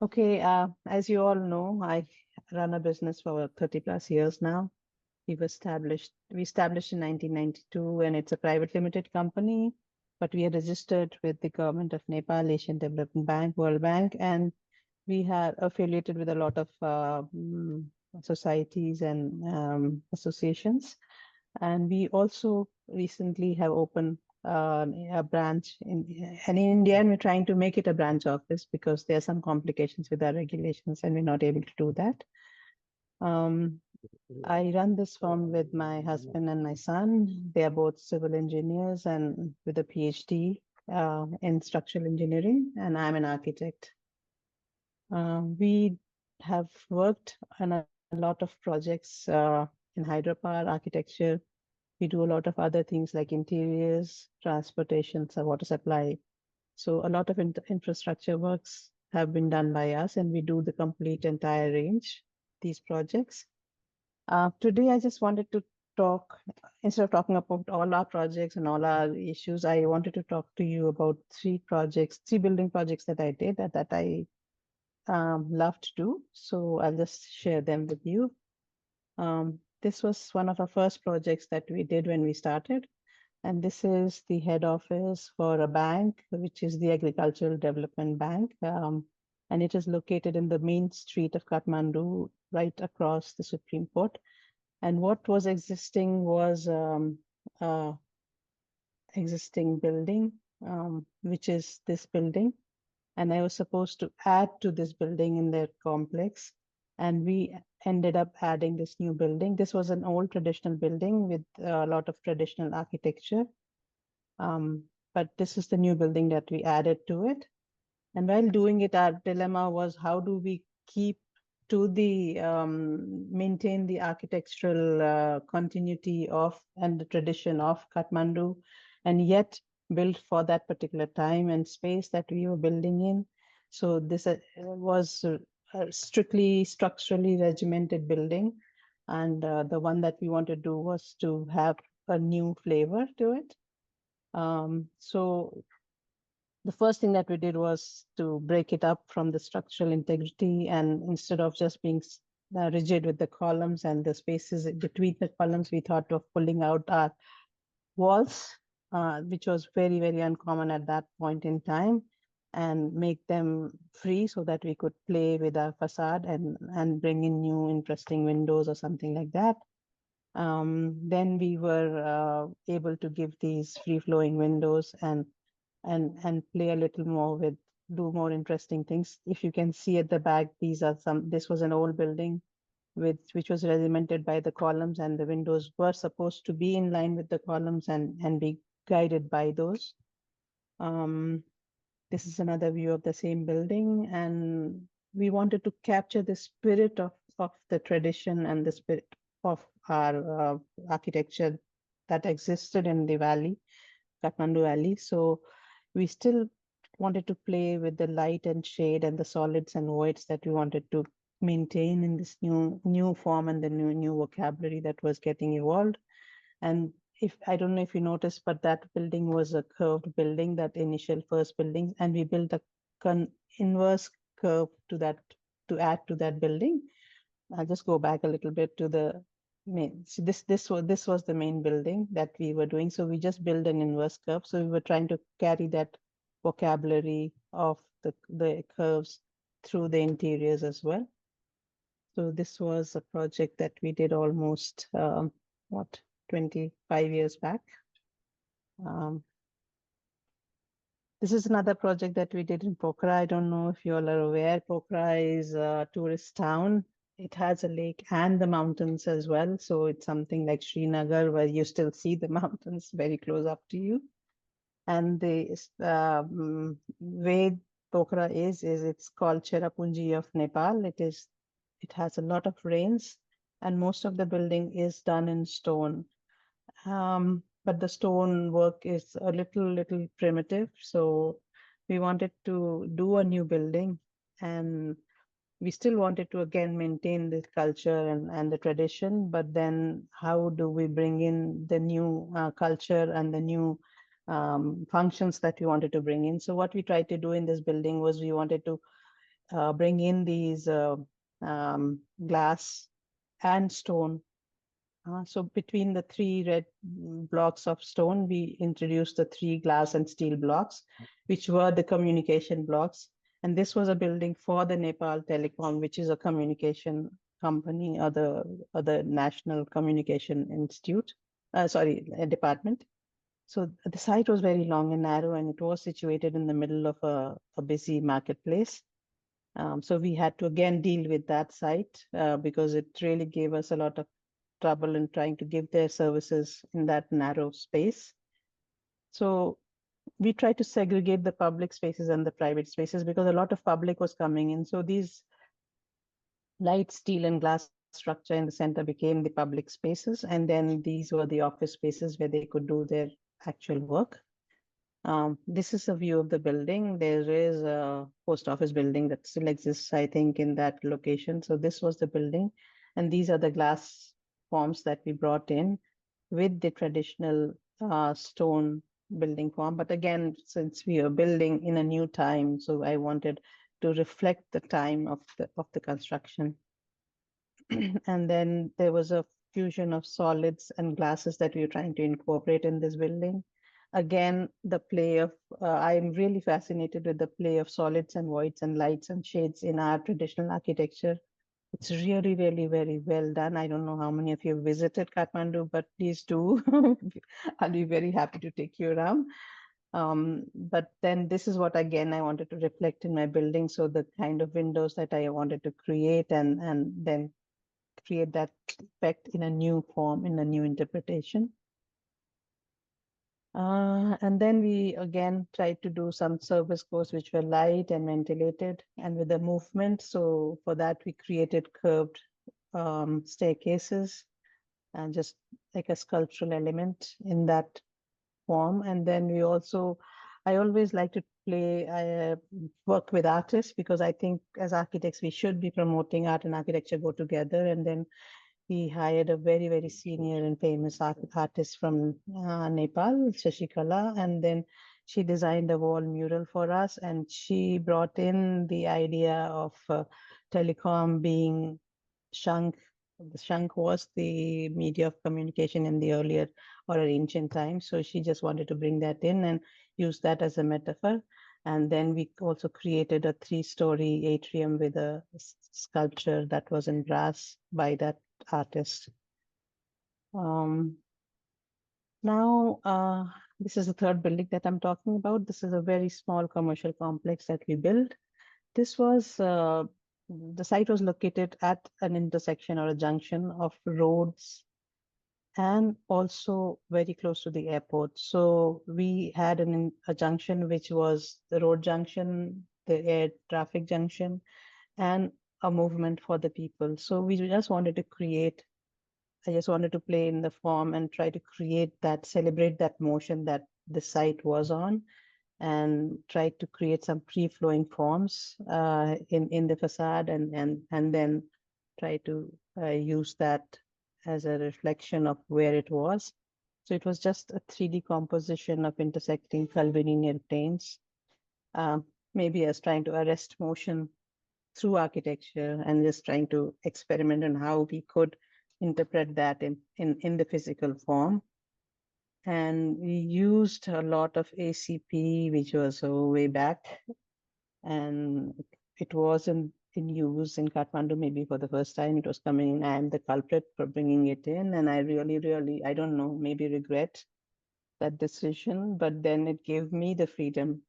Okay, as you all know, I run a business for 30 plus years now. We established in 1992, and it's a private limited company, but we are registered with the government of Nepal, Asian Development Bank, World Bank, and we are affiliated with a lot of societies and associations. And we also recently have opened a branch in India, and we're trying to make it a branch office because there are some complications with our regulations, and we're not able to do that. Um, I run this firm with my husband and my son. They are both civil engineers and with a PhD in structural engineering, and I'm an architect. We have worked on a lot of projects in hydropower architecture. We do a lot of other things like interiors, transportation, so water supply. So a lot of infrastructure works have been done by us, and we do the complete entire range, these projects. Today, I just wanted to talk, instead of talking about all our projects and all our issues, I wanted to talk to you about three building projects that I did that I love to do. So I'll just share them with you. This was one of our first projects that we did when we started. And this is the head office for a bank, which is the Agricultural Development Bank. And it is located in the main street of Kathmandu, right across the Supreme Court. And what was existing was existing building, which is this building. And I was supposed to add to this building in their complex. And we ended up adding this new building. This was an old traditional building with a lot of traditional architecture. But this is the new building that we added to it. And while doing it, our dilemma was how do we keep to the maintain the architectural continuity of and the tradition of Kathmandu, and yet build for that particular time and space that we were building in. So this was a strictly structurally regimented building, and the one that we wanted to do was to have a new flavor to it. So the first thing that we did was to break it up from the structural integrity, and instead of just being rigid with the columns and the spaces between the columns, we thought of pulling out our walls, which was very, very uncommon at that point in time, and make them free so that we could play with our facade and bring in new interesting windows or something like that. Then we were able to give these free-flowing windows and play a little more with, do more interesting things. If you can see at the back, this was an old building which was regimented by the columns, and the windows were supposed to be in line with the columns and be guided by those. This is another view of the same building, and we wanted to capture the spirit of the tradition and the spirit of our architecture that existed in the valley, Kathmandu Valley. So we still wanted to play with the light and shade and the solids and voids that we wanted to maintain in this new form and the new vocabulary that was getting evolved. And if I don't know if you noticed, but that building was a curved building, that initial first building, and we built a inverse curve to that to add to that building. I'll just go back a little bit to the main. So this was the main building that we were doing. So we just built an inverse curve. So we were trying to carry that vocabulary of the curves through the interiors as well. So this was a project that we did almost 25 years back. This is another project that we did in Pokhara. I don't know if you all are aware, Pokhara is a tourist town. It has a lake and the mountains as well. So it's something like Srinagar, where you still see the mountains very close up to you. And the way Pokhara is it's called Cherrapunji of Nepal. It has a lot of rains, and most of the building is done in stone. But the stone work is a little primitive. So we wanted to do a new building, and we still wanted to again maintain the culture and the tradition, but then how do we bring in the new culture and the new functions that we wanted to bring in? So what we tried to do in this building was we wanted to bring in these glass and stone. So between the three red blocks of stone, we introduced the three glass and steel blocks, which were the communication blocks. And this was a building for the Nepal Telecom, which is a communication company, or the National Communication Institute, a department. So the site was very long and narrow, and it was situated in the middle of a busy marketplace. So we had to again deal with that site because it really gave us a lot of trouble in trying to give their services in that narrow space. So we tried to segregate the public spaces and the private spaces because a lot of public was coming in. So these light steel and glass structure in the center became the public spaces, and then these were the office spaces where they could do their actual work. This is a view of the building. There is a post office building that still exists, I think, in that location. So this was the building, and these are the glass forms that we brought in with the traditional stone building form. But again, since we are building in a new time, so I wanted to reflect the time of the construction. And then there was a fusion of solids and glasses that we were trying to incorporate in this building. Again, the play of, I'm really fascinated with the play of solids and voids and lights and shades in our traditional architecture. It's really, really very well done. I don't know how many of you have visited Kathmandu, but please do. I'll be very happy to take you around. But then this is what, again, I wanted to reflect in my building. So the kind of windows that I wanted to create and then create that effect in a new form, in a new interpretation. And then we again tried to do some service course which were light and ventilated and with the movement. So for that, we created curved staircases and just like a sculptural element in that form. And then we also, I always like to work with artists because I think as architects, we should be promoting art and architecture go together. And then we hired a very, very senior and famous artist from Nepal, Shashikala, and then she designed a wall mural for us, and she brought in the idea of telecom being Shank. The Shank was the media of communication in the earlier or ancient times, so she just wanted to bring that in and use that as a metaphor. And then we also created a 3-story atrium with a sculpture that was in brass by that artist. Now, this is the third building that I'm talking about. This is a very small commercial complex that we built. This was, the site was located at an intersection or a junction of roads and also very close to the airport. So we had a junction which was the road junction, the air traffic junction, and a movement for the people. So we just wanted to create, I just wanted to play in the form and try to create that, celebrate that motion that the site was on, and try to create some free-flowing forms in the facade, and then try to use that as a reflection of where it was. So it was just a 3D composition of intersecting curvilinear planes, maybe as trying to arrest motion through architecture and just trying to experiment on how we could interpret that in the physical form. And we used a lot of ACP, which was way back, and it wasn't in use in Kathmandu maybe for the first time. It was coming in. I am the culprit for bringing it in, and I really, I don't know, maybe regret that decision, but then it gave me the freedom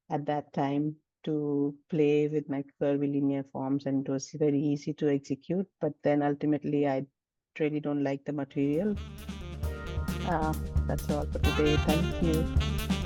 at that time to play with my curvilinear forms, and it was very easy to execute. But then ultimately, I really don't like the material. That's all for today. Thank you.